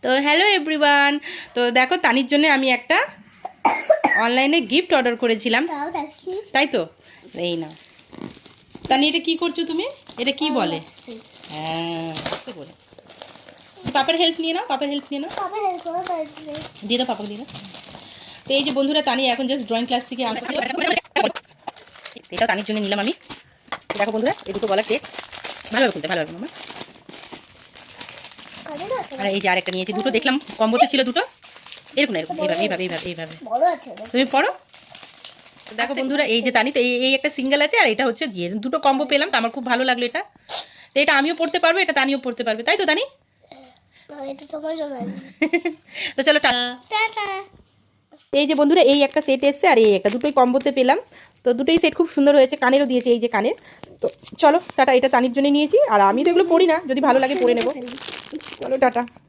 তো hello everyone. তো দেখো তানির জন্য আমি একটা অনলাইনে গিফট অর্ডার করেছিলাম, তাই তো। এই না তানি, এটা কি করছো তুমি? এটা কি বলে? হ্যাঁ, আস্তে করে। পাপার হেল্প নিয়ে নাও, পাপার হেল্প নিয়ে নাও, দিয়ে দাও, পাপাকে দিয়ে দাও। তো এই যে বন্ধুরা, তানি এখন জাস্ট ড্রয়িং ক্লাস থেকে আসছে। এটা তানির জন্য নিলাম আমি। দেখো বন্ধুরা, এই দুটো গলা সেট, ভালোভাবে খুলতে, ভালোভাবে মামা। আর এই যে আরেকটা নিয়েছি, দুটো দেখলাম কম্বোতে ছিল দুটো, এরকম এরকম এইভাবে এইভাবে এইভাবে এইভাবে তুমি পড়ো। দেখো বন্ধুরা, এই যে তানি, তো এই একটা সিঙ্গেল আছে আর এটা হচ্ছে দিয়ে দুটো কম্বো পেলাম, তো আমার খুব ভালো লাগলো এটা। তো এটা আমিও পড়তে পারবো, এটা তানিও পড়তে পারবে, তাই তো তানি? তো চলো টাটা। এই যে বন্ধুরা, এই একটা সেট এসছে আর এই একটা, দুটোই কম্বোতে পেলাম। তো দুটোই সেট খুব সুন্দর হয়েছে, কানেরও দিয়েছে, এই যে কানের। তো চলো টাটা, এটা তানির জন্য নিয়েছি, আর আমি তো এগুলো পড়ি না, যদি ভালো লাগে পরে নেবো। চলো টাটা।